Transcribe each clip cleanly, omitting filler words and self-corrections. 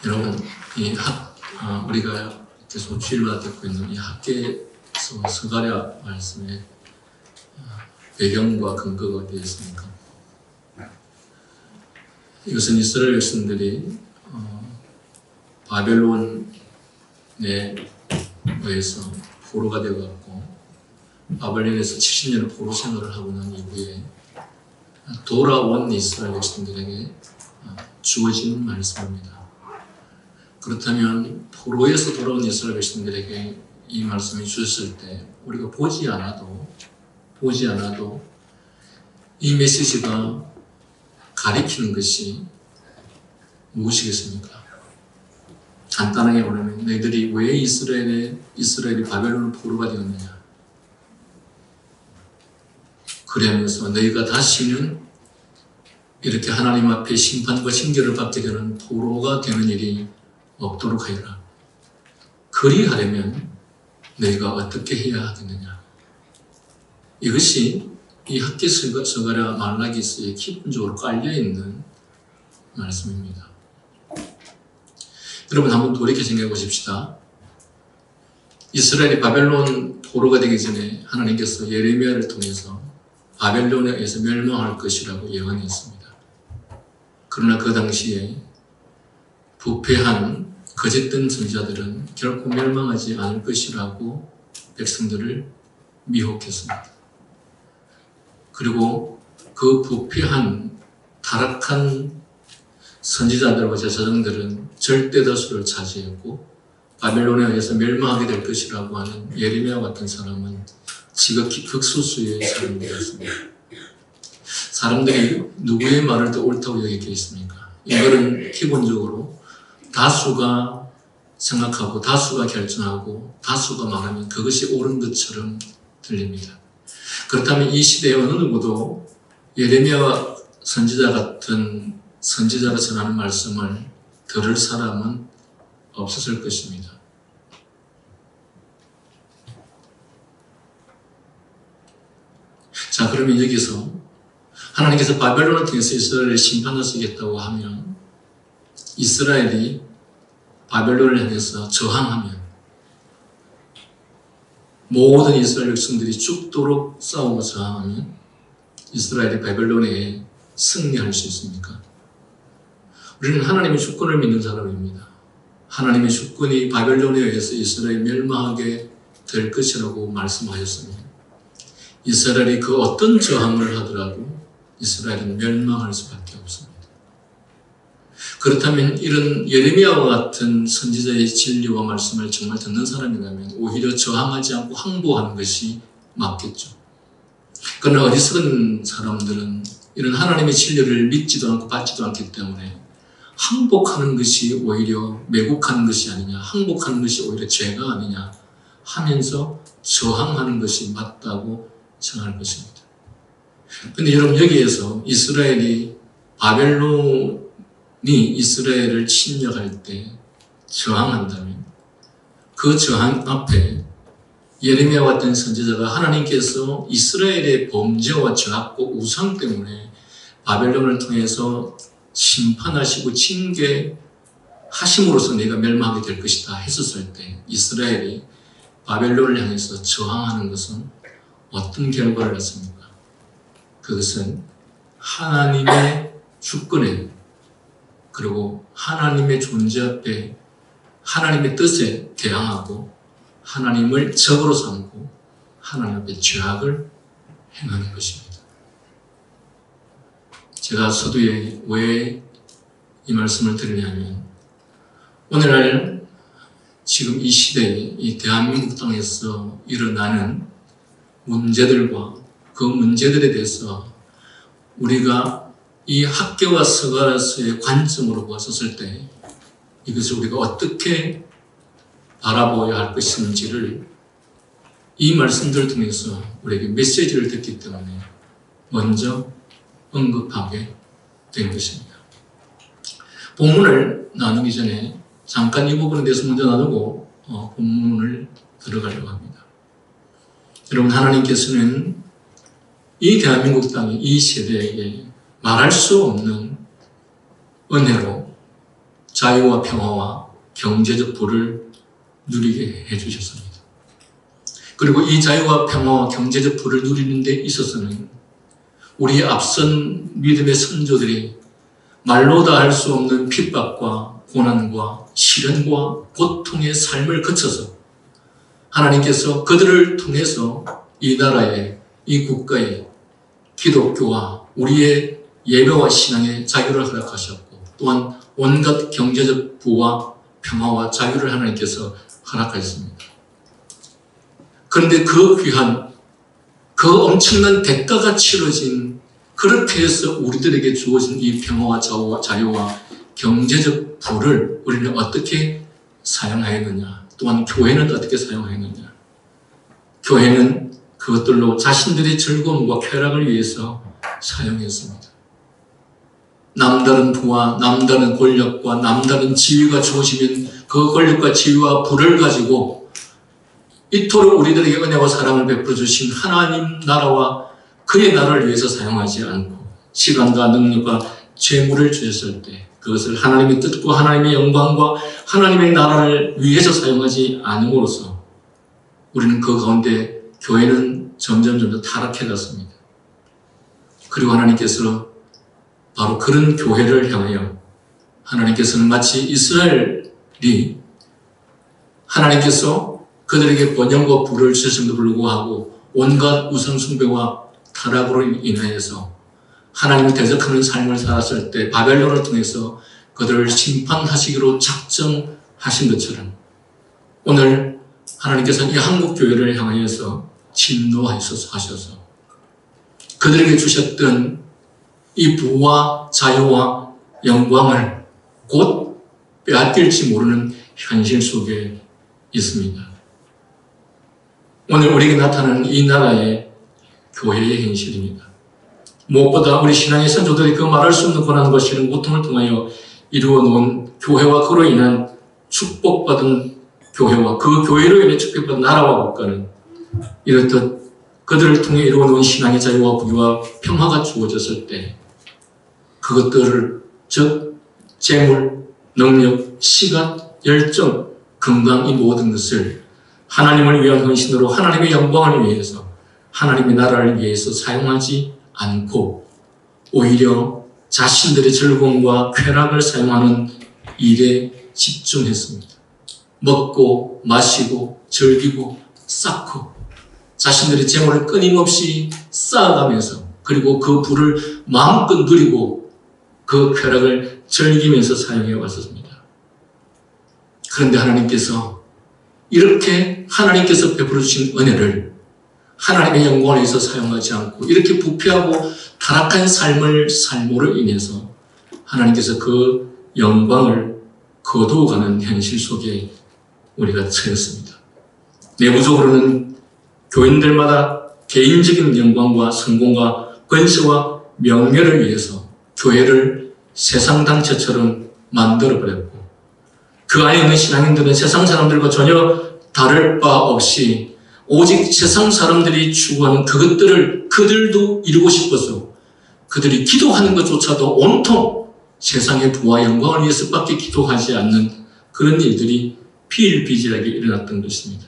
여러분, 우리가 계속 주일마다 듣고 있는 이 학계에서 스가랴 말씀의 배경과 근거가 어디에 있습니까? 이것은 이스라엘 백성들이 바벨론에 의해서 포로가 되어갔고 바벨론에서 70년을 포로 생활을 하고 난 이후에 돌아온 이스라엘 백성들에게 주어지는 말씀입니다. 그렇다면 포로에서 돌아온 이스라엘 백성들에게 이 말씀이 주셨을 때 우리가 보지 않아도 이 메시지가 가리키는 것이 무엇이겠습니까? 간단하게 말하면 너희들이 왜 이스라엘이 바벨론 포로가 되었느냐? 그러면서 너희가 다시는 이렇게 하나님 앞에 심판과 징계를 받게 되는 포로가 되는 일이 없도록 하여라. 그리하려면 너희가 어떻게 해야 하겠느냐? 이것이 이 학계서가랴 말라기서에 기본적으로 깔려있는 말씀입니다. 여러분 한번 돌이켜 생각해 보십시다. 이스라엘이 바벨론 포로가 되기 전에 하나님께서 예레미야를 통해서 바벨론에 의해서 멸망할 것이라고 예언했습니다. 그러나 그 당시에 부패한 거짓된 선지자들은 결코 멸망하지 않을 것이라고 백성들을 미혹했습니다. 그리고 그 부패한 타락한 선지자들과 제사장들은 절대 다수를 차지했고 바벨론에 의해서 멸망하게 될 것이라고 하는 예레미야 같은 사람은 지극히 극소수의 사람들이었습니다. 사람들이 누구의 말을 더 옳다고 여기겠습니까? 이거는 기본적으로 다수가 생각하고 다수가 결정하고 다수가 말하면 그것이 옳은 것처럼 들립니다. 그렇다면 이 시대에 어느 누구도 예레미야 선지자 같은 선지자가 전하는 말씀을 들을 사람은 없었을 것입니다. 자, 그러면 여기서 하나님께서 바벨론을 통해서 이스라엘을 심판하시겠다고 하면 이스라엘이 바벨론을 향해서 저항하면 모든 이스라엘 백성들이 죽도록 싸우고 저항하면 이스라엘이 바벨론에 승리할 수 있습니까? 우리는 하나님의 주권을 믿는 사람입니다. 하나님의 주권이 바벨론에 의해서 이스라엘이 멸망하게 될 것이라고 말씀하셨습니다. 이스라엘이 그 어떤 저항을 하더라도 이스라엘은 멸망할 수밖에 없습니다. 그렇다면 이런 예레미야와 같은 선지자의 진리와 말씀을 정말 듣는 사람이라면 오히려 저항하지 않고 항복하는 것이 맞겠죠. 그러나 어리석은 사람들은 이런 하나님의 진리를 믿지도 않고 받지도 않기 때문에 항복하는 것이 오히려 매국하는 것이 아니냐, 항복하는 것이 오히려 죄가 아니냐 하면서 저항하는 것이 맞다고 생각할 것입니다. 그런데 여러분 여기에서 바벨론이 이스라엘을 침략할 때 저항한다면 그 저항 앞에 예레미야 같은 선지자가 하나님께서 이스라엘의 범죄와 죄악과 우상 때문에 바벨론을 통해서 심판하시고 징계하심으로써 네가 멸망하게 될 것이다 했었을 때 이스라엘이 바벨론을 향해서 저항하는 것은 어떤 결과를 낳습니까? 그것은 하나님의 주권에 그리고 하나님의 존재 앞에 하나님의 뜻에 대항하고 하나님을 적으로 삼고 하나님 앞에 죄악을 행하는 것입니다. 제가 서두에 왜 이 말씀을 드리냐면 오늘날 지금 이 시대에 이 대한민국 땅에서 일어나는 문제들과 그 문제들에 대해서 우리가 이 학계와 서가랴서의 관점으로 보았을 때 이것을 우리가 어떻게 바라보아야 할 것인지를 이 말씀들을 통해서 우리에게 메시지를 듣기 때문에 먼저 언급하게 된 것입니다. 본문을 나누기 전에 잠깐 이 부분에 대해서 먼저 나누고 본문을 들어가려고 합니다. 여러분 하나님께서는 이 대한민국 땅의 이 세대에게 말할 수 없는 은혜로 자유와 평화와 경제적 부를 누리게 해주셨습니다. 그리고 이 자유와 평화와 경제적 부를 누리는 데 있어서는 우리의 앞선 믿음의 선조들이 말로 다 할 수 없는 핍박과 고난과 시련과 고통의 삶을 거쳐서 하나님께서 그들을 통해서 이 나라에, 이 국가에 기독교와 우리의 예배와 신앙의 자유를 허락하셨고 또한 온갖 경제적 부와 평화와 자유를 하나님께서 허락하셨습니다. 그런데 그 귀한, 그 엄청난 대가가 치러진 그렇게 해서 우리들에게 주어진 이 평화와 자유와 경제적 부를 우리는 어떻게 사용하였느냐, 또한 교회는 어떻게 사용하였느냐. 교회는 그것들로 자신들의 즐거움과 쾌락을 위해서 사용했습니다. 남다른 부와 남다른 권력과 남다른 지위가 주어지면 그 권력과 지위와 부를 가지고 이토록 우리들에게 은혜와 사랑을 베풀어 주신 하나님 나라와 그의 나라를 위해서 사용하지 않고 시간과 능력과 재물을 주셨을 때 그것을 하나님의 뜻과 하나님의 영광과 하나님의 나라를 위해서 사용하지 않음으로써 우리는 그 가운데 교회는 점점 타락해 갔습니다. 그리고 하나님께서 바로 그런 교회를 향하여 하나님께서는 마치 이스라엘이 하나님께서 그들에게 번영과 부를 주셨음에도 불구하고 온갖 우상숭배와 타락으로 인하여서 하나님을 대적하는 삶을 살았을 때 바벨론을 통해서 그들을 심판하시기로 작정하신 것처럼 오늘 하나님께서는 이 한국교회를 향하여서 진노하셔서 그들에게 주셨던 이 부와 자유와 영광을 곧 빼앗길지 모르는 현실 속에 있습니다. 오늘 우리에게 나타나는 이 나라의 교회의 현실입니다. 무엇보다 우리 신앙의 선조들이 그 말할 수 없는 고난과 시련 고통을 통하여 이루어 놓은 교회와 그로 인한 축복받은 교회와 그 교회로 인해 축복받은 나라와 국가는 이렇듯 그들을 통해 이루어 놓은 신앙의 자유와 부귀와 평화가 주어졌을 때 그것들을 즉 재물, 능력, 시간, 열정, 건강 이 모든 것을 하나님을 위한 헌신으로 하나님의 영광을 위해서 하나님의 나라를 위해서 사용하지 않고 오히려 자신들의 즐거움과 쾌락을 사용하는 일에 집중했습니다. 먹고 마시고 즐기고 쌓고 자신들의 재물을 끊임없이 쌓아가면서 그리고 그 부를 마음껏 누리고 그 쾌락을 즐기면서 사용해 왔습니다. 그런데 하나님께서 이렇게 하나님께서 베풀어 주신 은혜를 하나님의 영광을 위해서 사용하지 않고 이렇게 부패하고 타락한 삶을 삶으로 인해서 하나님께서 그 영광을 거두어가는 현실 속에 우리가 처했습니다. 내부적으로는 교인들마다 개인적인 영광과 성공과 권세와 명예를 위해서 교회를 세상 단체처럼 만들어버렸고 그 안에 있는 신앙인들은 세상 사람들과 전혀 다를 바 없이 오직 세상 사람들이 추구하는 그것들을 그들도 이루고 싶어서 그들이 기도하는 것조차도 온통 세상의 부와 영광을 위해서밖에 기도하지 않는 그런 일들이 비일비재하게 일어났던 것입니다.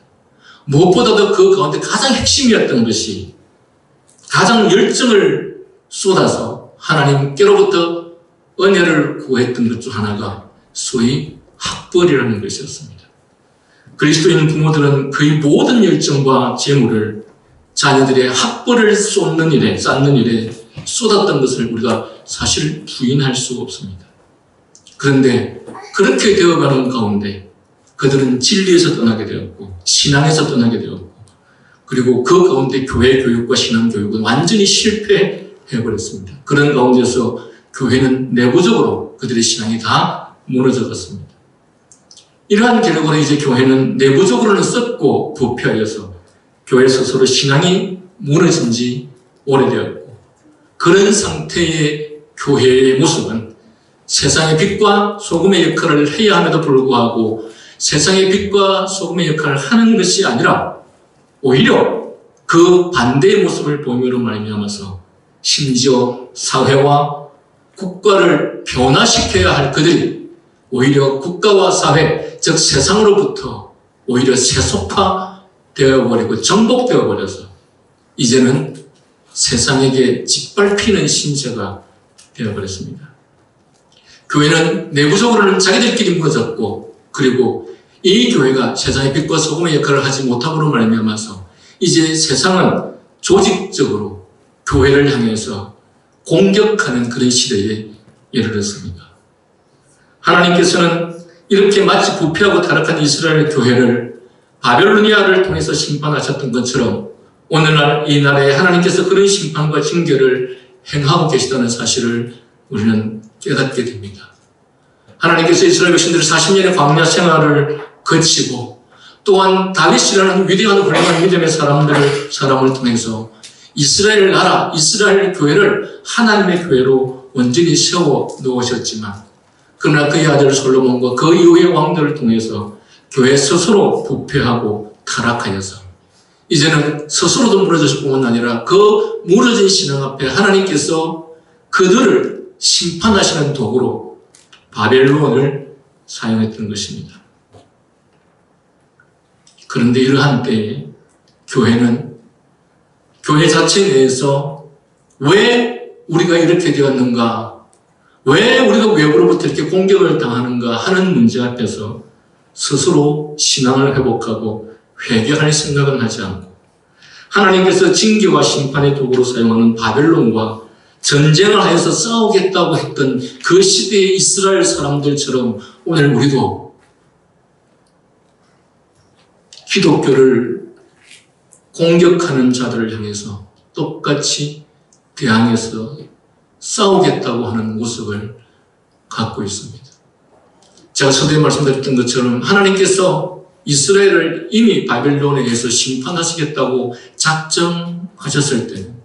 무엇보다도 그 가운데 가장 핵심이었던 것이 가장 열정을 쏟아서 하나님께로부터 은혜를 구했던 것 중 하나가 소위 학벌이라는 것이었습니다. 그리스도인 부모들은 그의 모든 열정과 재물을 자녀들의 학벌을 쌓는 일에 쏟았던 것을 우리가 사실 부인할 수가 없습니다. 그런데 그렇게 되어가는 가운데 그들은 진리에서 떠나게 되었고 신앙에서 떠나게 되었고 그리고 그 가운데 교회 교육과 신앙 교육은 완전히 실패해버렸습니다. 그런 가운데서 교회는 내부적으로 그들의 신앙이 다 무너져갔습니다. 이러한 결과로 이제 교회는 내부적으로는 썩고 부패하여서 교회 스스로 신앙이 무너진 지 오래되었고 그런 상태의 교회의 모습은 세상의 빛과 소금의 역할을 해야 함에도 불구하고 세상의 빛과 소금의 역할을 하는 것이 아니라 오히려 그 반대의 모습을 보임으로 말미암아서 심지어 사회와 국가를 변화시켜야 할 그들이 오히려 국가와 사회, 즉 세상으로부터 오히려 세속화되어버리고 정복되어버려서 이제는 세상에게 짓밟히는 신세가 되어버렸습니다. 교회는 내부적으로는 자기들끼리 무너졌고, 그리고 이 교회가 세상의 빛과 소금의 역할을 하지 못함으로 말미암아서 이제 세상은 조직적으로 교회를 향해서 공격하는 그런 시대에 이르렀습니다. 하나님께서는 이렇게 마치 부패하고 타락한 이스라엘 교회를 바벨로니아를 통해서 심판하셨던 것처럼 오늘날 이 나라에 하나님께서 그런 심판과 징계를 행하고 계시다는 사실을 우리는 깨닫게 됩니다. 하나님께서 이스라엘 백성들을 40년의 광야 생활을 거치고 또한 다윗이라는 위대한 훌륭한 믿음의 사람을 통해서 이스라엘 나라, 이스라엘 교회를 하나님의 교회로 온전히 세워 놓으셨지만, 그러나 그의 아들 솔로몬과 그 이후의 왕들을 통해서 교회 스스로 부패하고 타락하여서 이제는 스스로도 무너졌을 뿐만 아니라 그 무너진 신앙 앞에 하나님께서 그들을 심판하시는 도구로 바벨론을 사용했던 것입니다. 그런데 이러한 때에 교회는 교회 자체 내에서 왜 우리가 이렇게 되었는가, 왜 우리가 외부로부터 이렇게 공격을 당하는가 하는 문제 앞에서 스스로 신앙을 회복하고 회개할 생각은 하지 않고 하나님께서 징계와 심판의 도구로 사용하는 바벨론과 전쟁을 하여서 싸우겠다고 했던 그 시대의 이스라엘 사람들처럼 오늘 우리도 기독교를 공격하는 자들을 향해서 똑같이 대항해서 싸우겠다고 하는 모습을 갖고 있습니다. 제가 서두에 말씀드렸던 것처럼 하나님께서 이스라엘을 이미 바벨론에 의해서 심판하시겠다고 작정하셨을 때는,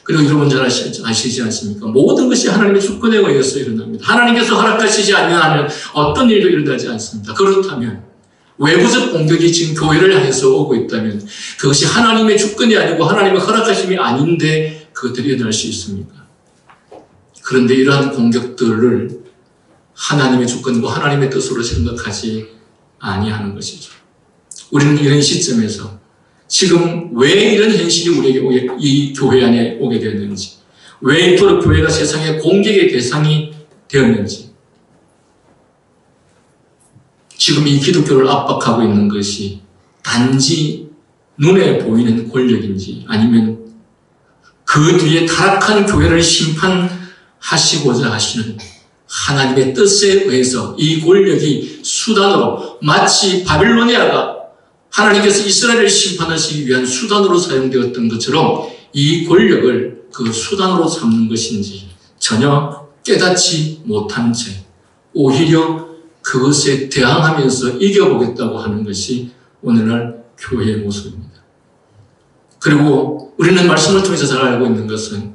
그리고 여러분 잘 아시지 않습니까? 모든 것이 하나님의 주권에 의해서 일어납니다. 하나님께서 허락하시지 않으면 어떤 일도 일어나지 않습니다. 그렇다면 외부적 공격이 지금 교회를 향해서 오고 있다면 그것이 하나님의 주권이 아니고 하나님의 허락하심이 아닌데 그것들이 일어날 수 있습니까? 그런데 이러한 공격들을 하나님의 주권과 하나님의 뜻으로 생각하지 아니하는 것이죠. 우리는 이런 시점에서 지금 왜 이런 현실이 우리에게 이 교회 안에 오게 되었는지, 왜 이토록 교회가 세상의 공격의 대상이 되었는지, 지금 이 기독교를 압박하고 있는 것이 단지 눈에 보이는 권력인지 아니면 그 뒤에 타락한 교회를 심판하시고자 하시는 하나님의 뜻에 의해서 이 권력이 수단으로, 마치 바벨로니아가 하나님께서 이스라엘을 심판하시기 위한 수단으로 사용되었던 것처럼 이 권력을 그 수단으로 삼는 것인지 전혀 깨닫지 못한 채 오히려 그것에 대항하면서 이겨보겠다고 하는 것이 오늘날 교회의 모습입니다. 그리고 우리는 말씀을 통해서 잘 알고 있는 것은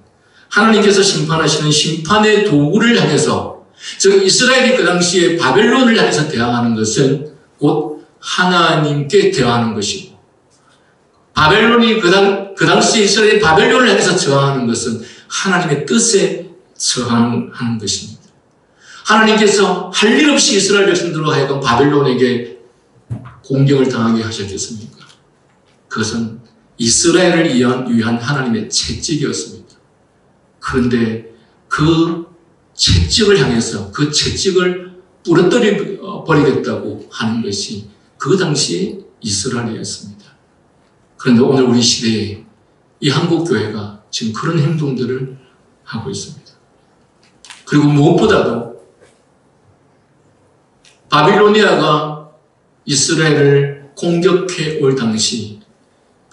하나님께서 심판하시는 심판의 도구를 향해서, 즉 이스라엘이 그 당시에 바벨론을 향해서 대항하는 것은 곧 하나님께 대항하는 것이고, 바벨론이 그 당시에 이스라엘이 바벨론을 향해서 저항하는 것은 하나님의 뜻에 저항하는 것입니다. 하나님께서 할 일 없이 이스라엘 백성들로 하여금 바벨론에게 공격을 당하게 하셨겠습니까? 그것은 이스라엘을 위한 하나님의 채찍이었습니다. 그런데 그 채찍을 향해서 그 채찍을 부러뜨려 버리겠다고 하는 것이 그 당시에 이스라엘이었습니다. 그런데 오늘 우리 시대에 이 한국교회가 지금 그런 행동들을 하고 있습니다. 그리고 무엇보다도 바빌로니아가 이스라엘을 공격해 올 당시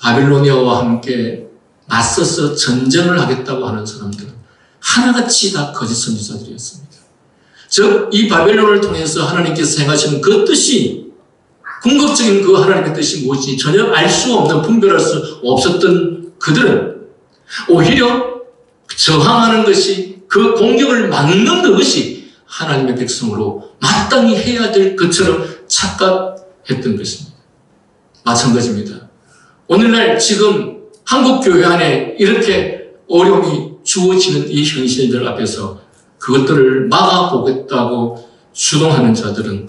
바빌로니아와 함께 맞서서 전쟁을 하겠다고 하는 사람들은 하나같이 다 거짓 선지자들이었습니다. 즉, 이 바벨론을 통해서 하나님께서 행하시는 그 뜻이, 궁극적인 그 하나님의 뜻이 무엇인지 전혀 알 수 없는, 분별할 수 없었던 그들은 오히려 저항하는 것이, 그 공격을 막는 것이 하나님의 백성으로 마땅히 해야 될 것처럼 착각했던 것입니다. 마찬가지입니다. 오늘날 지금 한국교회 안에 이렇게 어려움이 주어지는 이 현실들 앞에서 그것들을 막아보겠다고 주동하는 자들은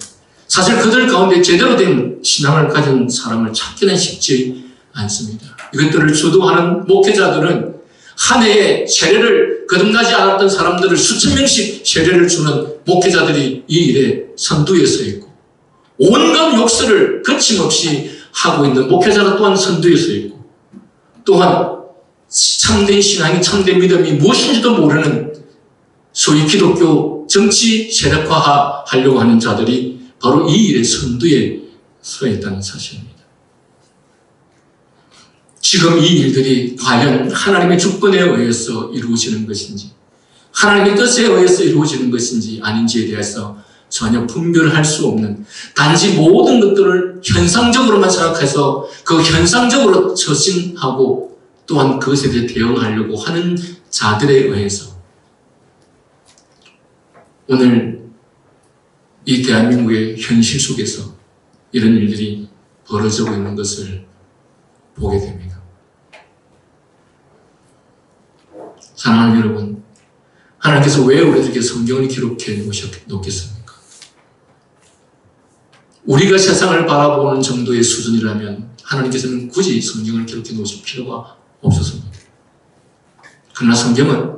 사실 그들 가운데 제대로 된 신앙을 가진 사람을 찾기는 쉽지 않습니다. 이것들을 주도하는 목회자들은 한 해에 세례를 거듭나지 않았던 사람들을 수천 명씩 세례를 주는 목회자들이 이 일에 선두에 서 있고, 온갖 욕설을 거침없이 하고 있는 목회자가 또한 선두에 서 있고, 또한 참된 신앙이 참된 믿음이 무엇인지도 모르는 소위 기독교 정치 세력화하려고 하는 자들이 바로 이 일의 선두에 서 있다는 사실입니다. 지금 이 일들이 과연 하나님의 주권에 의해서 이루어지는 것인지, 하나님의 뜻에 의해서 이루어지는 것인지 아닌지에 대해서 전혀 분별할 수 없는, 단지 모든 것들을 현상적으로만 생각해서 그 현상적으로 처신하고 또한 그것에 대해 대응하려고 하는 자들에 의해서 오늘 이 대한민국의 현실 속에서 이런 일들이 벌어지고 있는 것을 보게 됩니다. 사랑하는 여러분, 하나님께서 왜 우리들에게 성경을 기록해 놓겠습니까? 우리가 세상을 바라보는 정도의 수준이라면 하나님께서는 굳이 성경을 기록해 놓으실 필요가 없었습니다. 그러나 성경은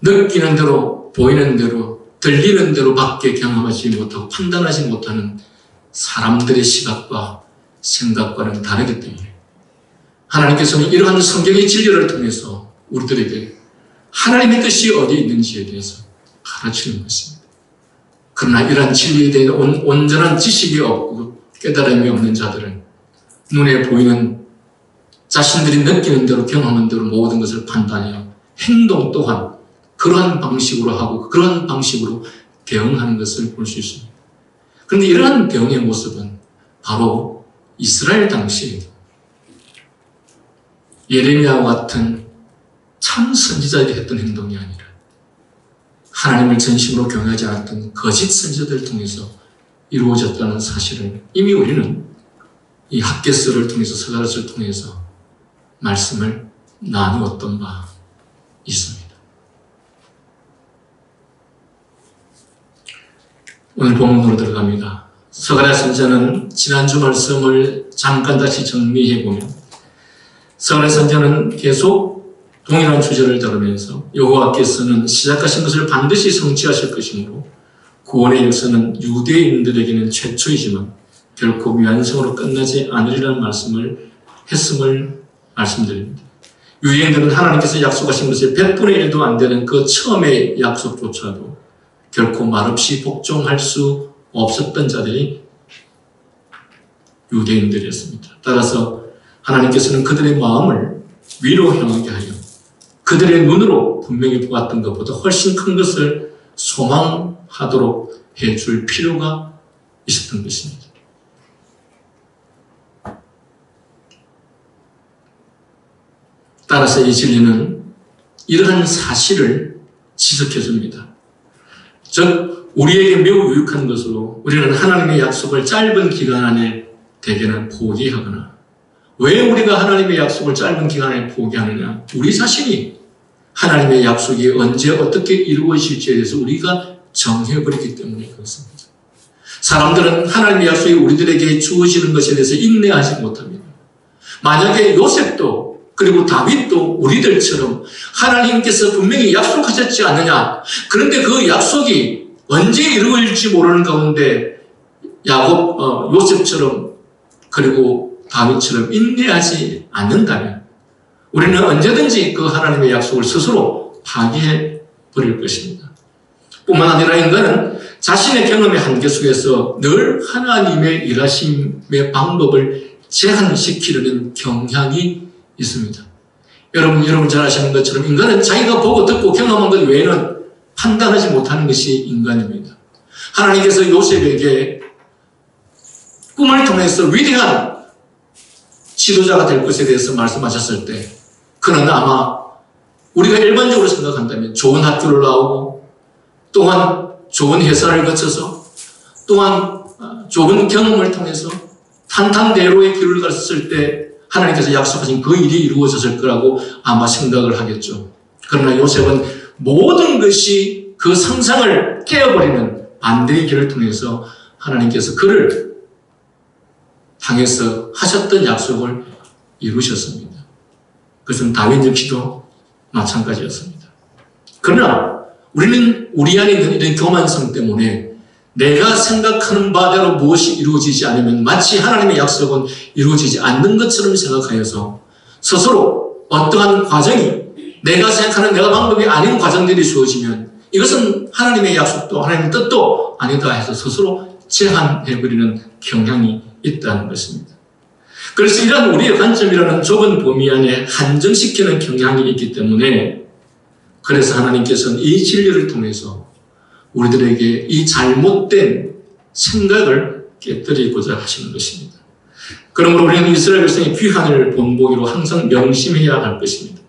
느끼는 대로, 보이는 대로, 들리는 대로 밖에 경험하지 못하고 판단하지 못하는 사람들의 시각과 생각과는 다르기 때문에 하나님께서는 이러한 성경의 진리를 통해서 우리들에게 하나님의 뜻이 어디 있는지에 대해서 가르치는 것입니다. 그러나 이러한 진리에 대한 온전한 지식이 없고 깨달음이 없는 자들은 눈에 보이는 자신들이 느끼는 대로 경험한 대로 모든 것을 판단하여 행동 또한 그러한 방식으로 하고 그러한 방식으로 대응하는 것을 볼 수 있습니다. 그런데 이러한 대응의 모습은 바로 이스라엘 당시 예레미야와 같은 참 선지자들이 했던 행동이 아니라 하나님을 전심으로 경외하지 않았던 거짓 선지자들을 통해서 이루어졌다는 사실을 이미 우리는 이 학개서를 통해서, 서가랴서를 통해서 말씀을 나누었던 바 있습니다. 오늘 본문으로 들어갑니다. 서가랴 선지자는 지난주 말씀을 잠깐 다시 정리해보면 서가랴 선지자는 계속 동일한 주제를 다루면서 여호와께서는 시작하신 것을 반드시 성취하실 것이므로 구원의 역사는 유대인들에게는 최초이지만 결코 미완성으로 끝나지 않으리라는 말씀을 했음을 말씀드립니다. 유대인들은 하나님께서 약속하신 것의 100분의 1도 안 되는 그 처음의 약속조차도 결코 말없이 복종할 수 없었던 자들이 유대인들이었습니다. 따라서 하나님께서는 그들의 마음을 위로 향하게 하여 그들의 눈으로 분명히 보았던 것보다 훨씬 큰 것을 소망하도록 해줄 필요가 있었던 것입니다. 따라서 이 진리는 이러한 사실을 지적해 줍니다. 즉 우리에게 매우 유익한 것으로 우리는 하나님의 약속을 짧은 기간 안에 대개는 포기하거나, 왜 우리가 하나님의 약속을 짧은 기간 안에 포기하느냐? 우리 자신이 하나님의 약속이 언제 어떻게 이루어질지에 대해서 우리가 정해버리기 때문에 그렇습니다. 사람들은 하나님의 약속이 우리들에게 주어지는 것에 대해서 인내하지 못합니다. 만약에 요셉도 그리고 다윗도 우리들처럼 하나님께서 분명히 약속하셨지 않느냐, 그런데 그 약속이 언제 이루어질지 모르는 가운데 요셉처럼 그리고 다윗처럼 인내하지 않는다면 우리는 언제든지 그 하나님의 약속을 스스로 파기해 버릴 것입니다. 뿐만 아니라 인간은 자신의 경험의 한계 속에서 늘 하나님의 일하심의 방법을 제한시키려는 경향이 있습니다. 여러분 잘 아시는 것처럼 인간은 자기가 보고 듣고 경험한 것 외에는 판단하지 못하는 것이 인간입니다. 하나님께서 요셉에게 꿈을 통해서 위대한 지도자가 될 것에 대해서 말씀하셨을 때 그는 아마 우리가 일반적으로 생각한다면 좋은 학교를 나오고 또한 좋은 회사를 거쳐서 또한 좋은 경험을 통해서 탄탄대로의 길을 갔을 때 하나님께서 약속하신 그 일이 이루어졌을 거라고 아마 생각을 하겠죠. 그러나 요셉은 모든 것이 그 상상을 깨어버리는 반대의 길을 통해서 하나님께서 그를 향해서 하셨던 약속을 이루셨습니다. 그것은 다윗 역시도 마찬가지였습니다. 그러나 우리는 우리 안에 있는 이런 교만성 때문에 내가 생각하는 바대로 무엇이 이루어지지 않으면 마치 하나님의 약속은 이루어지지 않는 것처럼 생각하여서 스스로 어떠한 과정이 내가 생각하는 내가 방법이 아닌 과정들이 주어지면 이것은 하나님의 약속도 하나님의 뜻도 아니다 해서 스스로 제한해버리는 경향이 있다는 것입니다. 그래서 이러한 우리의 관점이라는 좁은 범위 안에 한정시키는 경향이 있기 때문에 그래서 하나님께서는 이 진리를 통해서 우리들에게 이 잘못된 생각을 깨뜨리고자 하시는 것입니다. 그러므로 우리는 이스라엘 백성의 귀환을 본보기로 항상 명심해야 할 것입니다.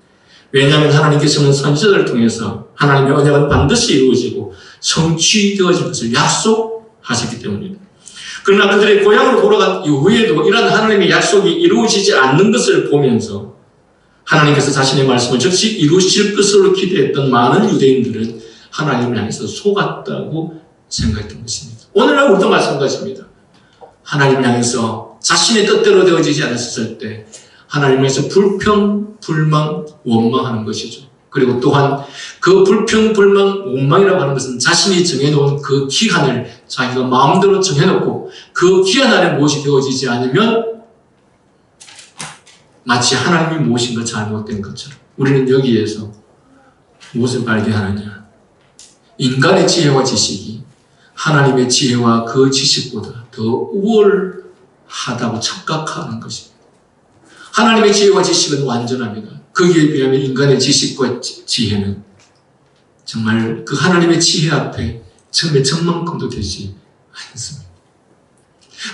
왜냐하면 하나님께서는 선지자들을 통해서 하나님의 언약은 반드시 이루어지고 성취되어질 것을 약속하셨기 때문입니다. 그러나 그들의 고향으로 돌아간 이후에도 이러한 하나님의 약속이 이루어지지 않는 것을 보면서 하나님께서 자신의 말씀을 즉시 이루실 것으로 기대했던 많은 유대인들은 하나님을 향해서 속았다고 생각했던 것입니다. 오늘날 우리도 마찬가지입니다. 하나님을 향해서 자신의 뜻대로 되어지지 않았을 때 하나님을 향해서 불평, 불만, 원망하는 것이죠. 그리고 또한 그 불평, 불만, 원망이라고 하는 것은 자신이 정해놓은 그 기한을 자기가 마음대로 정해놓고 그 기한 안에 무엇이 되어지지 않으면 마치 하나님이 무엇인가 잘못된 것처럼 우리는 여기에서 무엇을 발견하느냐? 인간의 지혜와 지식이 하나님의 지혜와 그 지식보다 더 우월하다고 착각하는 것입니다. 하나님의 지혜와 지식은 완전합니다. 거기에 비하면 인간의 지식과 지혜는 정말 그 하나님의 지혜 앞에 처음에 전만큼도 되지 않습니다.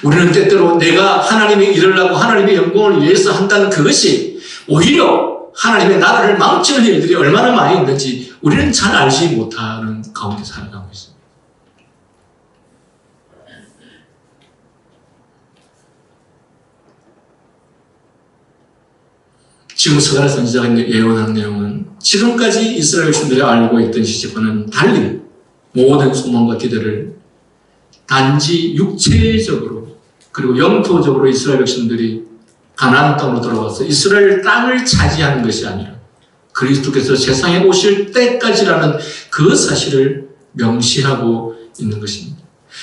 우리는 때때로 내가 하나님의 일을 하고 하나님의 영광을 위해서 한다는 그것이 오히려 하나님의 나라를 망치는 일들이 얼마나 많이 있는지 우리는 잘 알지 못하는 가운데 살아가고 있습니다. 지금 스가랴 선지자가 예언하는 내용은 지금까지 이스라엘 백성들이 알고 있던 시집과는 달리 모든 소망과 기대를 단지 육체적으로 그리고 영토적으로 이스라엘 백성들이 가나안 땅으로 돌아와서 이스라엘 땅을 차지하는 것이 아니라 그리스도께서 세상에 오실 때까지라는 그 사실을 명시하고 있는 것입니다.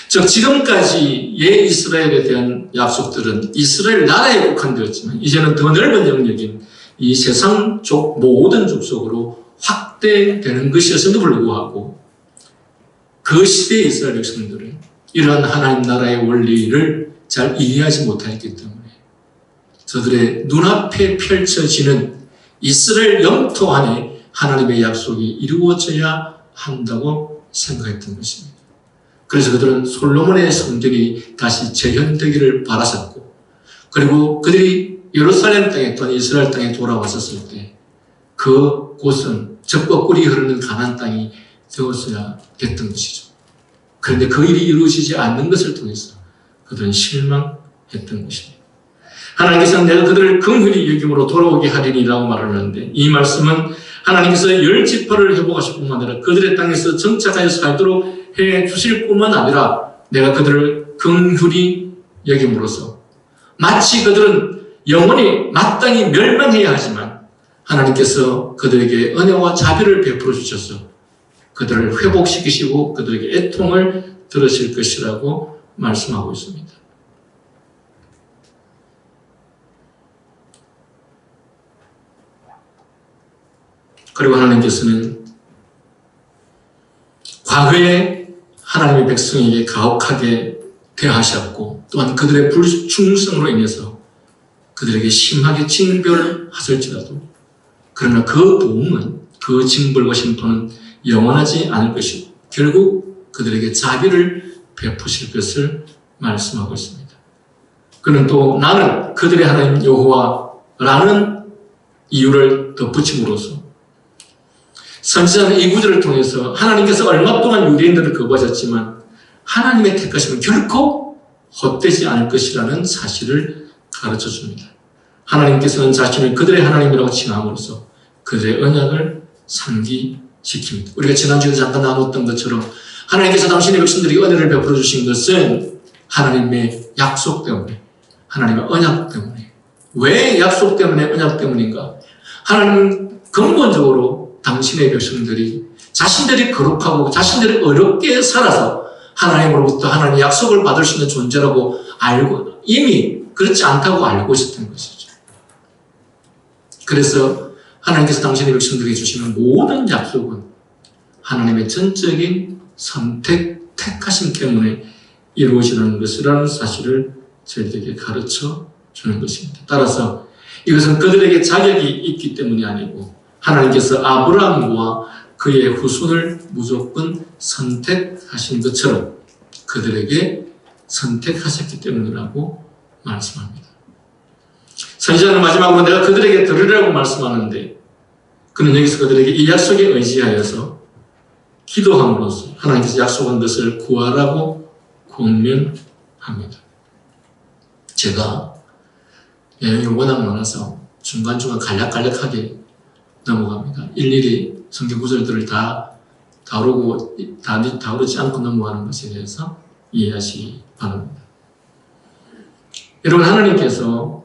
즉 지금까지 옛 이스라엘에 대한 약속들은 이스라엘 나라에 국한되었지만 이제는 더 넓은 영역인 이 세상 모든 족속으로 확대되는 것이었음에도 불구하고 그 시대의 이스라엘 백성들은 이러한 하나님 나라의 원리를 잘 이해하지 못했기 때문에 저들의 눈앞에 펼쳐지는 이스라엘 영토 안에 하나님의 약속이 이루어져야 한다고 생각했던 것입니다. 그래서 그들은 솔로몬의 성전이 다시 재현되기를 바랐었고 그리고 그들이 예루살렘 땅에 또한 이스라엘 땅에 돌아왔었을 때 그 곳은 젖과 꿀이 흐르는 가나안 땅이 되었어야 됐던 것이죠. 그런데 그 일이 이루어지지 않는 것을 통해서 그들은 실망했던 것입니다. 하나님께서는 내가 그들을 긍휼히 여김으로 돌아오게 하리니라고 말하는데 이 말씀은 하나님께서 10지파를 회복하실 뿐만 아니라 그들의 땅에서 정착하여 살도록 해 주실 뿐만 아니라 내가 그들을 긍휼히 여김으로써 마치 그들은 영원히 마땅히 멸망해야 하지만 하나님께서 그들에게 은혜와 자비를 베풀어 주셔서 그들을 회복시키시고 그들에게 애통을 들으실 것이라고 말씀하고 있습니다. 그리고 하나님께서는 과거에 하나님의 백성에게 가혹하게 대하셨고 또한 그들의 불충성으로 인해서 그들에게 심하게 징벌하실지라도 그러나 그 도움은 그 징벌과 심판은 영원하지 않을 것이고 결국 그들에게 자비를 베푸실 것을 말씀하고 있습니다. 그는 또 나는 그들의 하나님 여호와라는 이유를 덧붙임으로써 선지자는 이 구절을 통해서 하나님께서 얼마 동안 유대인들을 거부하셨지만 하나님의 택하심은 결코 헛되지 않을 것이라는 사실을 가르쳐 줍니다. 하나님께서는 자신을 그들의 하나님이라고 칭함으로써 그들의 언약을 상기시키고 지킵니다. 우리가 지난주에 잠깐 나눴던 것처럼 하나님께서 당신의 백성들이 은혜를 베풀어 주신 것은 하나님의 약속 때문에, 하나님의 언약 때문에. 왜 약속 때문에, 언약 때문인가? 하나님 근본적으로 당신의 백성들이 자신들이 거룩하고 자신들이 어렵게 살아서 하나님으로부터 하나님의 약속을 받을 수 있는 존재라고 알고 이미 그렇지 않다고 알고 있었던 것이죠. 그래서 하나님께서 당신의 백성들에게 주시는 모든 약속은 하나님의 전적인 선택, 택하심 때문에 이루어지는 것이라는 사실을 저희들에게 가르쳐 주는 것입니다. 따라서 이것은 그들에게 자격이 있기 때문이 아니고 하나님께서 아브라함과 그의 후손을 무조건 선택하신 것처럼 그들에게 선택하셨기 때문이라고 말씀합니다. 선지자는 마지막으로 내가 그들에게 들으라고 말씀하는데 그는 여기서 그들에게 이 약속에 의지하여서 기도함으로써 하나님께서 약속한 것을 구하라고 권면합니다. 제가 내용이 워낙 많아서 중간중간 간략간략하게 넘어갑니다. 일일이 성경 구절들을 다 다루지 않고 넘어가는 것에 대해서 이해하시기 바랍니다. 여러분, 하나님께서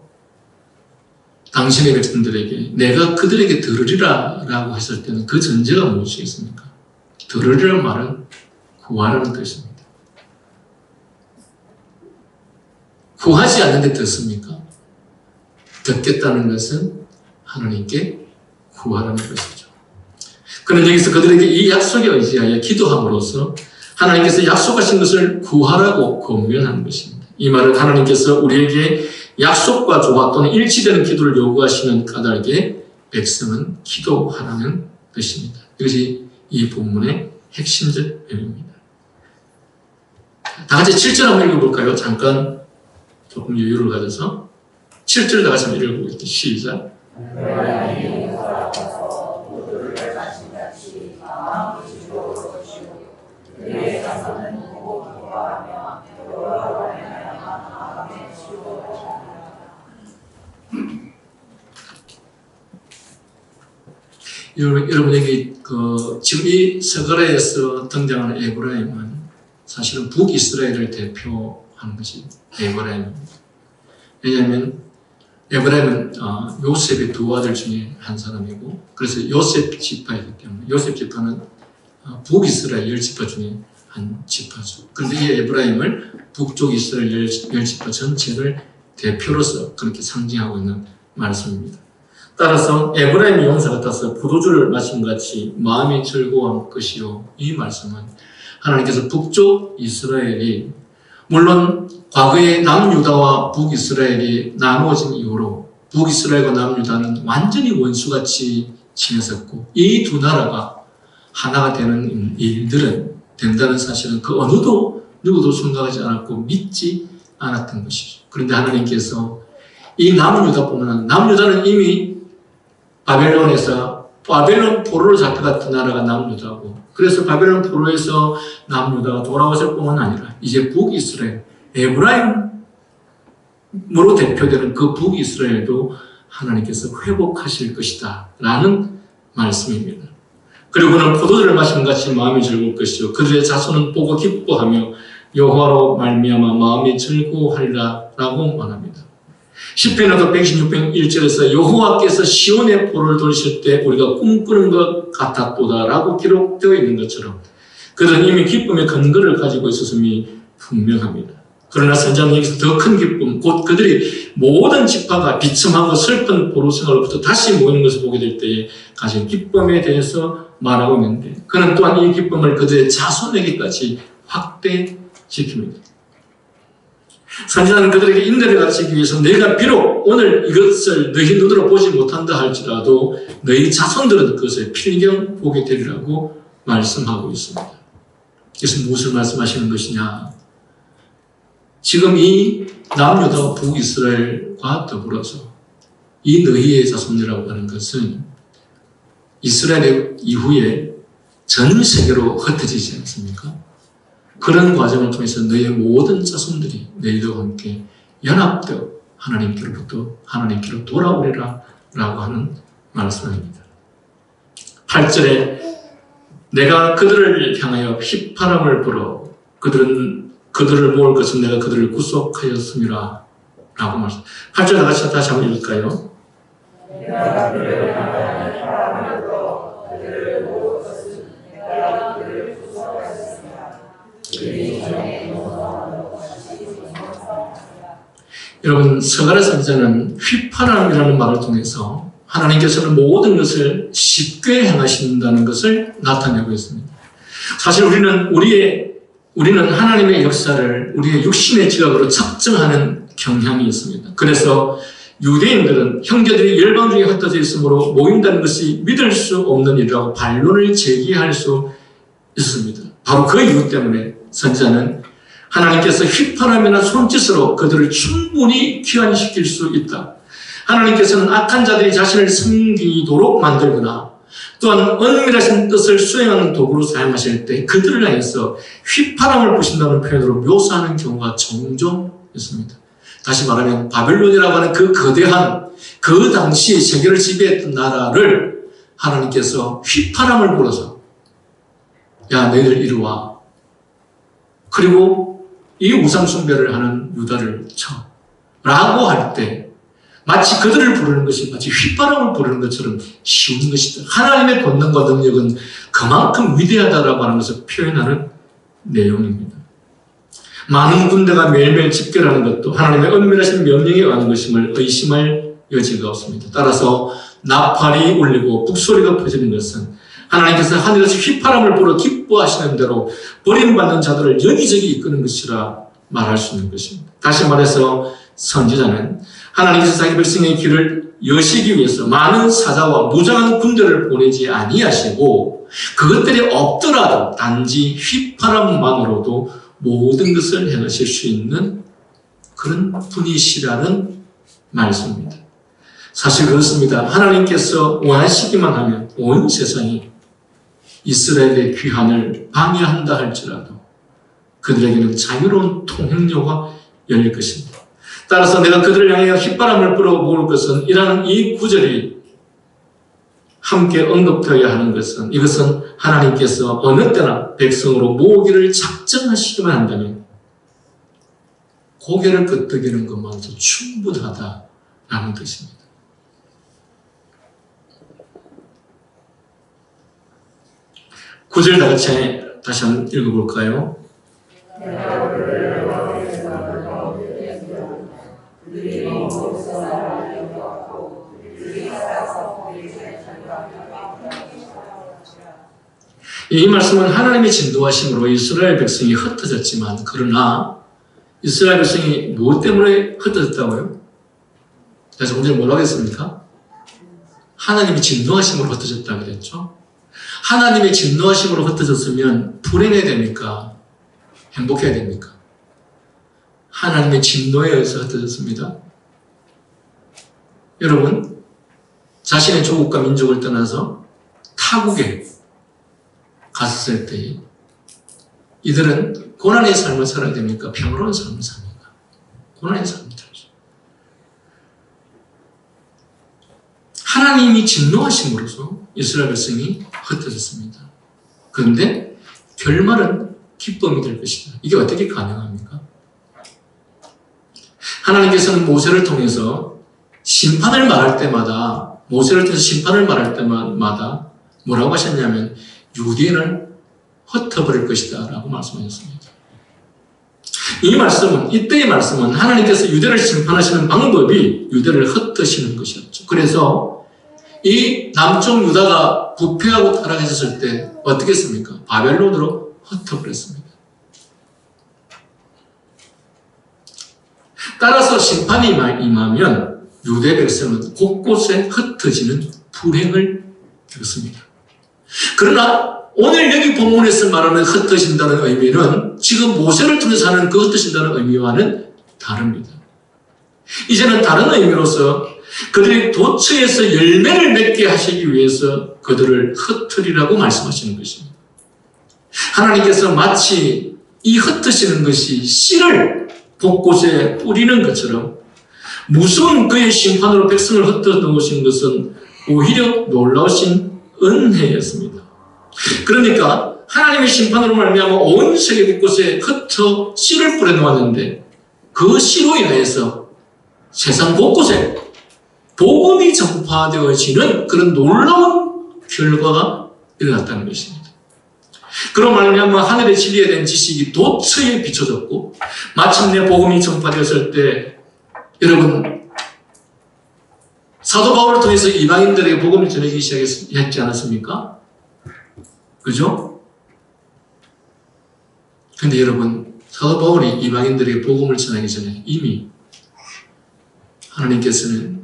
당신의 백성들에게 내가 그들에게 들으리라 라고 했을 때는 그 전제가 무엇이겠습니까? 들으리라는 말은 구하라는 뜻입니다. 구하지 않는데 듣습니까? 듣겠다는 것은 하나님께 구하라는 것이죠. 그는 여기서 그들에게 이 약속에 의지하여 기도함으로써 하나님께서 약속하신 것을 구하라고 권면하는 것입니다. 이 말은 하나님께서 우리에게 약속과 조화 또는 일치되는 기도를 요구하시는 까닭에 백성은 기도하라는 뜻입니다. 이것이 이 본문의 핵심적 의미입니다. 다 같이 7절 한번 읽어볼까요? 잠깐 조금 여유를 가져서 7절 다 같이 한번 읽어보겠습니다. 시작. 여러분에게 지금 이 서가라에서 등장하는 에브라임은 사실은 북이스라엘을 대표하는 것이 에브라임입니다. 왜냐하면 에브라임은 요셉의 두 아들 중에 한 사람이고 그래서 요셉 지파이기 때문에 요셉 지파는 북이스라엘 10지파 중에 한 지파죠. 그런데 이 에브라임을 북쪽 이스라엘 10지파 전체를 대표로서 그렇게 상징하고 있는 말씀입니다. 따라서 에브라임의 용사 같아서 포도주를 마신 같이 마음이 즐거워할 것이요. 이 말씀은 하나님께서 북쪽 이스라엘이 물론 과거에 남유다와 북이스라엘이 나누어진 이후로 북이스라엘과 남유다는 완전히 원수같이 지냈었고 이 두 나라가 하나가 되는 일들은 된다는 사실은 그 어느도 누구도 생각하지 않았고 믿지 않았던 것이죠. 그런데 하나님께서 이 남유다뿐만 아니라 남유다는 이미 바벨론 포로로 잡혀갔던 나라가 남유다고 그래서 바벨론 포로에서 남유다가 돌아왔을 뿐만 아니라 이제 북이스라엘 에브라임으로 대표되는 그 북이스라엘도 하나님께서 회복하실 것이다 라는 말씀입니다. 그리고 그는 포도주를 마시는 같이 마음이 즐거울 것이요 그들의 자손은 보고 기뻐하며 여호와로 말미암아 마음이 즐거워하리라 라고 말합니다. 시편에도 116편 1절에서 여호와께서 시온의 포로를 돌리실 때 우리가 꿈꾸는 것 같았도다 라고 기록되어 있는 것처럼 그들은 이미 기쁨의 근거를 가지고 있었음이 분명합니다. 그러나 선지자는 여기서 더 큰 기쁨, 곧 그들이 모든 지파가 비참하고 슬픈 포로 생활로부터 다시 모이는 것을 보게 될 때에 가진 기쁨에 대해서 말하고 있는데 그는 또한 이 기쁨을 그들의 자손에게까지 확대시킵니다. 선지자는 그들에게 인내를 가르치기 위해서 내가 비록 오늘 이것을 너희 눈으로 보지 못한다 할지라도 너희 자손들은 그것을 필경 보게 되리라고 말씀하고 있습니다. 그래서 무엇을 말씀하시는 것이냐? 지금 이 남유다와 북이스라엘과 더불어서 이 너희의 자손이라고 하는 것은 이스라엘 이후에 전 세계로 흩어지지 않습니까? 그런 과정을 통해서 너희의 모든 자손들이 너희들과 함께 연합되어 하나님께로 돌아오리라 라고 하는 말씀입니다. 8절에 내가 그들을 향하여 휘파람을 불어 그들을 모을 것은 내가 그들을 구속하였음이라 라고 말씀. 8절 다시 한번 읽을까요? 내가 그들을 향하여 휘파람을 불어 그들을 모을 것은 내가 그들을 구속하였음이라. 그들이 전에 용서하는 것이 용서하였으라. 여러분, 스가랴 선지자는 휘파람이라는 말을 통해서 하나님께서는 모든 것을 쉽게 행하신다는 것을 나타내고 있습니다. 사실 우리는 하나님의 역사를 우리의 육신의 지각으로 측정하는 경향이 있습니다. 그래서 유대인들은 형제들이 열방 중에 흩어져 있으므로 모인다는 것이 믿을 수 없는 일이라고 반론을 제기할 수 있습니다. 바로 그 이유 때문에 선지자는 하나님께서 휘파람이나 손짓으로 그들을 충분히 귀환시킬 수 있다. 하나님께서는 악한 자들이 자신을 섬기도록 만들거나 또한 은밀하신 뜻을 수행하는 도구로 사용하실 때 그들을 향해서 휘파람을 부신다는 표현으로 묘사하는 경우가 종종 있습니다. 다시 말하면 바벨론이라고 하는 그 거대한 그 당시 세계를 지배했던 나라를 하나님께서 휘파람을 불어서 야 너희들 이리 와. 그리고 이 우상 숭배를 하는 유다를 쳐 라고 할 때 마치 그들을 부르는 것이 마치 휘파람을 부르는 것처럼 쉬운 것이다. 하나님의 권능과 능력은 그만큼 위대하다라고 하는 것을 표현하는 내용입니다. 많은 군대가 매일매일 집결하는 것도 하나님의 은밀하신 명령에 의한 것임을 의심할 여지가 없습니다. 따라서 나팔이 울리고 북소리가 퍼지는 것은 하나님께서 하늘에서 휘파람을 불어 기뻐하시는 대로 버림받는 자들을 여기저기 이끄는 것이라 말할 수 있는 것입니다. 다시 말해서 선지자는 하나님께서 자기 백성의 길을 여시기 위해서 많은 사자와 무장한 군대를 보내지 아니하시고 그것들이 없더라도 단지 휘파람만으로도 모든 것을 행하실 수 있는 그런 분이시라는 말씀입니다. 사실 그렇습니다. 하나님께서 원하시기만 하면 온 세상이 이스라엘의 귀환을 방해한다 할지라도 그들에게는 자유로운 통행로가 열릴 것입니다. 따라서 내가 그들을 향해 휘바람을 불어 모을 것은 이라는 이 구절이 함께 언급되어야 하는 것은 이것은 하나님께서 어느 때나 백성으로 모으기를 작정하시기만 한다면 고개를 끄덕이는 것만으로도 충분하다라는 뜻입니다. 구절 다 같이 다시 한번 읽어볼까요? 이 말씀은 하나님의 진도하심으로 이스라엘 백성이 흩어졌지만 그러나 이스라엘 백성이 무엇 때문에 흩어졌다고요? 그래서 오늘 뭐라고 했습니까? 하나님의 진노하심으로 흩어졌다고 그랬죠. 하나님의 진노하심으로 흩어졌으면 불행해야 됩니까? 행복해야 됩니까? 하나님의 진노에 의해서 흩어졌습니다. 여러분, 자신의 조국과 민족을 떠나서 타국에 갔을 때 이들은 고난의 삶을 살아야 됩니까? 평화로운 삶을 삽니까? 고난의 삶을 살죠. 하나님이 진노하심으로써 이스라엘 백성이 흩어졌습니다. 그런데 결말은 기쁨이 될 것이다. 이게 어떻게 가능합니까? 하나님께서는 모세를 통해서 심판을 말할 때마다 뭐라고 하셨냐면 유대인을 흩어버릴 것이다 라고 말씀하셨습니다. 이때의 말씀은 하나님께서 유대를 심판하시는 방법이 유대를 흩으시는 것이었죠. 그래서 이 남쪽 유다가 부패하고 타락했을 때 어떻게 했습니까? 바벨론으로 흩어버렸습니다. 따라서 심판이 임하면 유대 백성은 곳곳에 흩어지는 불행을 겪습니다. 그러나 오늘 여기 본문에서 말하는 흩어진다는 의미는 지금 모세를 통해서 하는 그 흩어진다는 의미와는 다릅니다. 이제는 다른 의미로서 그들이 도처에서 열매를 맺게 하시기 위해서 그들을 흩으리라고 말씀하시는 것입니다. 하나님께서 마치 이 흩으시는 것이 씨를 곳곳에 뿌리는 것처럼 무서운 그의 심판으로 백성을 흩어 놓으신 것은 오히려 놀라우신 은혜였습니다. 그러니까 하나님의 심판으로 말미암아 온 세계 곳곳에 흩어 씨를 뿌려놓았는데 그 씨로 인해서 세상 곳곳에 복음이 전파되어지는 그런 놀라운 결과가 일어났다는 것입니다. 그런 말미암아 하늘의 진리에 대한 지식이 도처에 비춰졌고 마침내 복음이 전파되었을 때 여러분 사도 바울을 통해서 이방인들에게 복음을 전하기 시작했지 않았습니까? 그죠? 근데 여러분 사도 바울이 이방인들에게 복음을 전하기 전에 이미 하나님께서는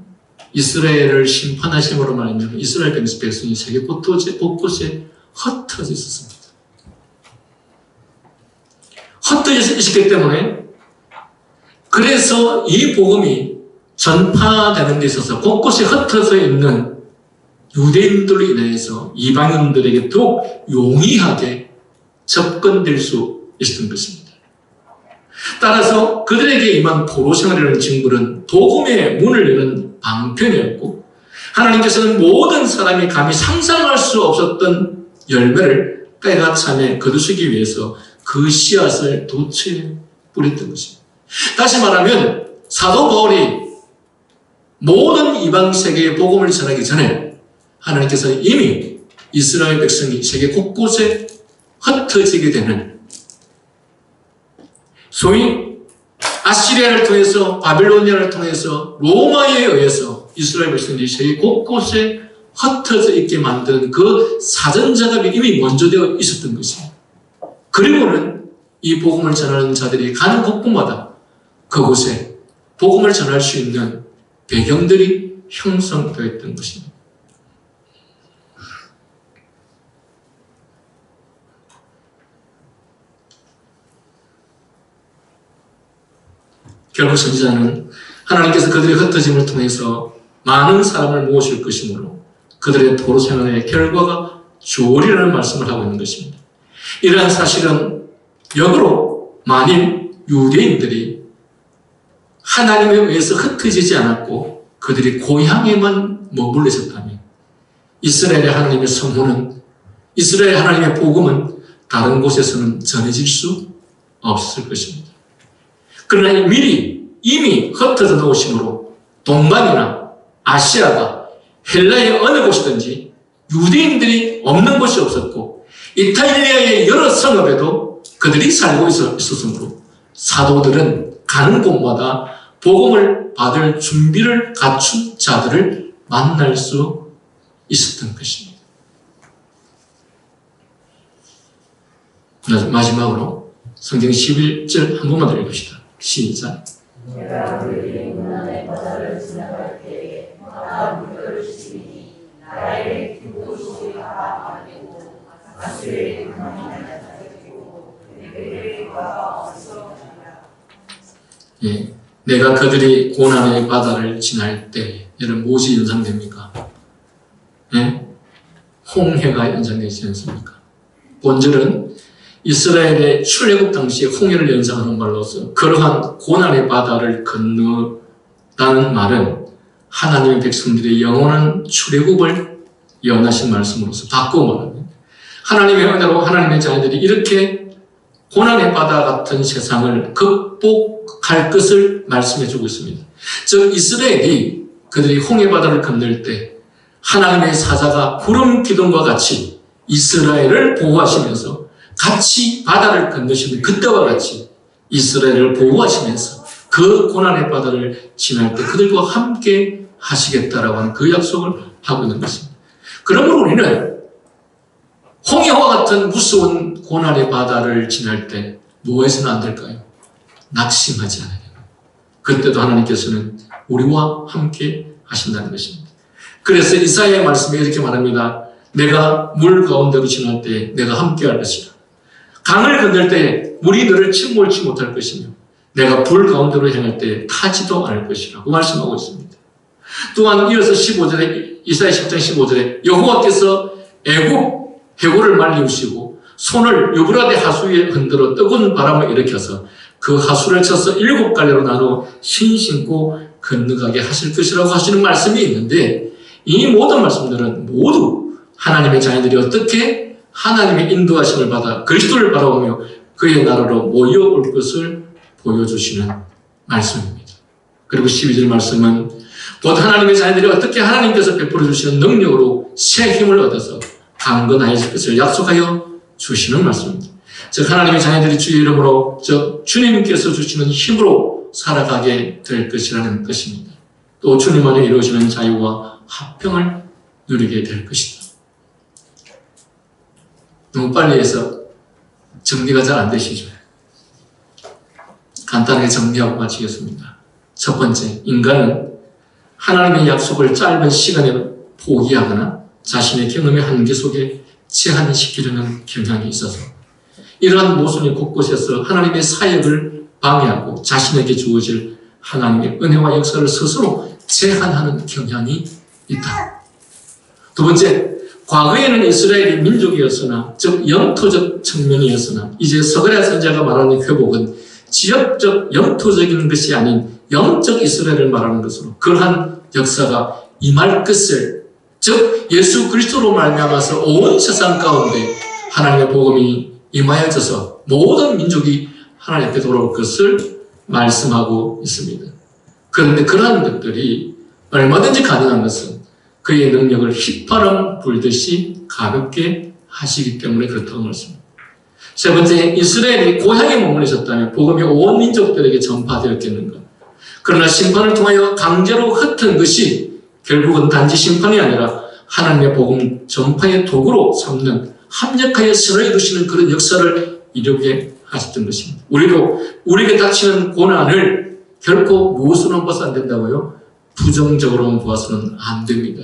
이스라엘을 심판하심으로 말하면 이스라엘 백성이 세계 곳곳에 흩어져 있었습니다. 흩어져 있었기 때문에 그래서 이 복음이 전파되는 데 있어서 곳곳에 흩어져 있는 유대인들로 인해서 이방인들에게 더욱 용이하게 접근될 수 있었던 것입니다. 따라서 그들에게 임한 포로생활이라는 징벌은 복음의 문을 여는 방편이었고 하나님께서는 모든 사람이 감히 상상할 수 없었던 열매를 때가 참에 거두시기 위해서 그 씨앗을 도처에 뿌렸던 것입니다. 다시 말하면 사도 바울이 모든 이방 세계에 복음을 전하기 전에 하나님께서는 이미 이스라엘 백성이 세계 곳곳에 흩어지게 되는 소위 아시리아를 통해서 바빌로니아를 통해서 로마에 의해서 이스라엘 백성들이 세계 곳곳에 흩어져 있게 만든 그 사전 작업이 이미 먼저 되어 있었던 것입니다. 그리고는 이 복음을 전하는 자들이 가는 곳곳마다 그곳에 복음을 전할 수 있는 배경들이 형성되어 있던 것입니다. 결국 선지자는 하나님께서 그들의 흩어짐을 통해서 많은 사람을 모으실 것이므로 그들의 포로 생활의 결과가 좋으리라는 말씀을 하고 있는 것입니다. 이러한 사실은 역으로 만일 유대인들이 하나님에 의해서 흩어지지 않았고 그들이 고향에만 머물러 있었다면 이스라엘의 하나님의 성호는 이스라엘 하나님의 복음은 다른 곳에서는 전해질 수 없을 것입니다. 그러나 이미 흩어져 놓으심으로 동방이나 아시아가 헬라의 어느 곳이든지 유대인들이 없는 곳이 없었고 이탈리아의 여러 성읍에도 그들이 살고 있었으므로 사도들은 가는 곳마다 복음을 받을 준비를 갖춘 자들을 만날 수 있었던 것입니다. 마지막으로 성경 11절 한 번만 더 읽읍시다. 시작. 내가 그들이 문안의 바다를 지나갈 때에 마가 물결을 치니 나의 기도소리 다 아니고 아수르의 강이 나타나고 그들의 바가 없어지리라. 예, 내가 그들이 고난의 바다를 지날 때 여러분 무엇이 연상됩니까? 예? 홍해가 연상되지 않습니까? 본절은 이스라엘의 출애굽 당시에 홍해를 연상하는 말로서 그러한 고난의 바다를 건너다는 말은 하나님의 백성들의 영원한 출애굽을 예언하신 말씀으로서 바꾸어 말합니다. 하나님의 은혜로 하나님의 자녀들이 이렇게 고난의 바다 같은 세상을 극복할 것을 말씀해 주고 있습니다. 즉 이스라엘이 그들이 홍해 바다를 건널 때 하나님의 사자가 구름 기둥과 같이 이스라엘을 보호하시면서 같이 바다를 건너시는 그때와 같이 이스라엘을 보호하시면서 그 고난의 바다를 지날 때 그들과 함께 하시겠다라고 하는 그 약속을 하고 있는 것입니다. 그러므로 우리는 홍해와 같은 무서운 고난의 바다를 지날 때 무엇에서는 안 될까요? 낙심하지 않아야 돼요. 그때도 하나님께서는 우리와 함께 하신다는 것입니다. 그래서 이사야의 말씀에 이렇게 말합니다. 내가 물 가운데로 지날 때 내가 함께 할 것이라. 강을 건널 때 물이 너를 침몰치 못할 것이며 내가 불 가운데로 향할 때 타지도 않을 것이라고 말씀하고 있습니다. 또한 이어서 15절에 이사야 10장 15절에 여호와께서 애굽 해골을 말리우시고 손을 유브라데 하수 위에 흔들어 뜨거운 바람을 일으켜서 그 하수를 쳐서 7갈래로 나누어 신신고 건너가게 하실 것이라고 하시는 말씀이 있는데 이 모든 말씀들은 모두 하나님의 자녀들이 어떻게 하나님의 인도하심을 받아 그리스도를 바라보며 그의 나라로 모여올 것을 보여주시는 말씀입니다. 그리고 12절 말씀은 곧 하나님의 자녀들이 어떻게 하나님께서 베풀어 주시는 능력으로 새 힘을 얻어서 강건하여질 것을 약속하여 주시는 말씀입니다. 즉 하나님의 자녀들이 주의 이름으로 즉 주님께서 주시는 힘으로 살아가게 될 것이라는 것입니다. 또 주님 안에 이루어지는 자유와 화평을 누리게 될 것이다. 너무 빨리 해서 정리가 잘 안 되시죠? 간단하게 정리하고 마치겠습니다. 첫 번째, 인간은 하나님의 약속을 짧은 시간에 포기하거나 자신의 경험의 한계 속에 제한시키려는 경향이 있어서 이러한 모순이 곳곳에서 하나님의 사역을 방해하고 자신에게 주어질 하나님의 은혜와 역사를 스스로 제한하는 경향이 있다. 두 번째, 과거에는 이스라엘이 민족이었으나 즉 영토적 측면이었으나 이제 스가랴 선지자가 말하는 회복은 지역적 영토적인 것이 아닌 영적 이스라엘을 말하는 것으로 그러한 역사가 임할 것을 즉 예수 그리스도로 말미암아서 온 세상 가운데 하나님의 복음이 임하여져서 모든 민족이 하나님 앞에 돌아올 것을 말씀하고 있습니다. 그런데 그러한 것들이 얼마든지 가능한 것은 그의 능력을 휘파람 불듯이 가볍게 하시기 때문에 그렇다고 말씀합니다. 세 번째, 이스라엘이 고향에 머물러 있었다면 복음이 온 민족들에게 전파되었겠는가. 그러나 심판을 통하여 강제로 흩은 것이 결국은 단지 심판이 아니라 하나님의 복음 전파의 도구로 삼는 합력하여 선을 이루시는 그런 역사를 이루게 하셨던 것입니다. 우리에게 닥치는 고난을 결코 무엇으로만 봐서 안 된다고요? 부정적으로만 보아서는 안 됩니다.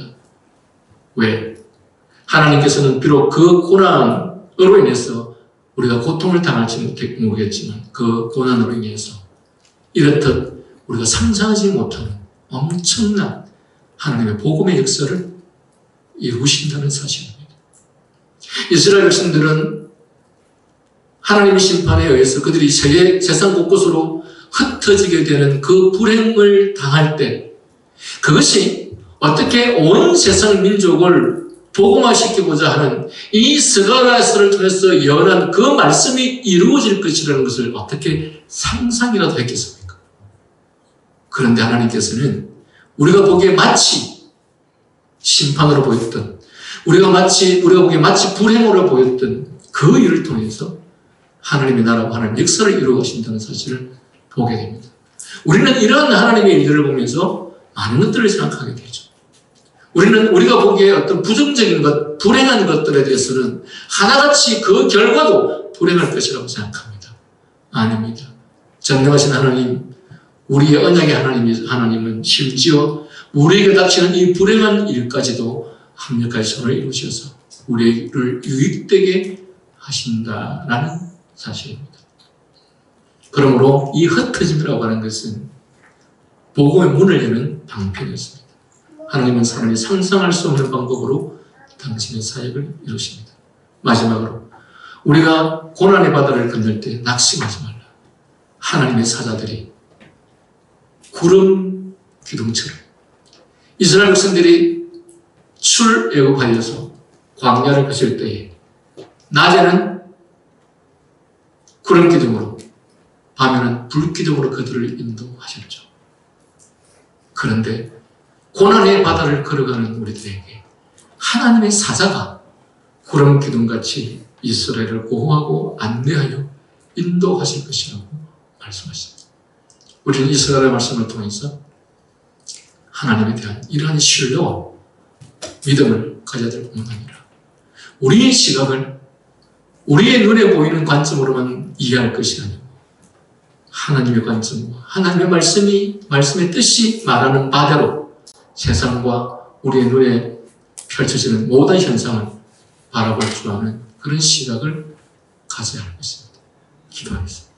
왜? 하나님께서는 비록 그 고난으로 인해서 우리가 고통을 당할지 모르겠지만 그 고난으로 인해서 이렇듯 우리가 상상하지 못하는 엄청난 하나님의 복음의 역사를 이루신다는 사실입니다. 이스라엘 백성들은 하나님의 심판에 의해서 그들이 세상 곳곳으로 흩어지게 되는 그 불행을 당할 때 그것이 어떻게 온 세상 민족을 복음화시키고자 하는 이 스가랴서를 통해서 예언한 그 말씀이 이루어질 것이라는 것을 어떻게 상상이라도 했겠습니까? 그런데 하나님께서는 우리가 보기에 마치 심판으로 보였던 우리가 보기에 마치 불행으로 보였던 그 일을 통해서 하나님의 나라와 하나님의 역사를 이루어 가신다는 사실을 보게 됩니다. 우리는 이러한 하나님의 일들을 보면서 많은 것들을 생각하게 되죠. 우리가 보기에 어떤 부정적인 것, 불행한 것들에 대해서는 하나같이 그 결과도 불행할 것이라고 생각합니다. 아닙니다. 전능하신 하나님, 우리의 언약의 하나님은 심지어 우리에게 닥치는 이 불행한 일까지도 합력하여 선을 이루셔서 우리를 유익되게 하신다라는 사실입니다. 그러므로 이 흩어짐이라고 하는 것은 복음의 문을 여는 방편이었습니다. 하나님은 사람이 상상할 수 없는 방법으로 당신의 사역을 이루십니다. 마지막으로 우리가 고난의 바다를 건널 때 낙심하지 말라. 하나님의 사자들이 구름 기둥처럼 이스라엘 백성들이 출애굽하여서 광야를 거칠 때에 낮에는 구름 기둥으로 밤에는 불 기둥으로 그들을 인도하셨죠. 그런데 고난의 바다를 걸어가는 우리들에게 하나님의 사자가 구름 기둥같이 이스라엘을 보호하고 안내하여 인도하실 것이라고 말씀하십니다. 우리는 이스라엘의 말씀을 통해서 하나님에 대한 이러한 신뢰와 믿음을 가져야 될 뿐만 아니라 우리의 시각을 우리의 눈에 보이는 관점으로만 이해할 것이 아니고 하나님의 관점과 하나님의 말씀의 뜻이 말하는 바대로 세상과 우리의 눈에 펼쳐지는 모든 현상을 바라볼 줄 아는 그런 시각을 가져야 할 것입니다. 기도하겠습니다.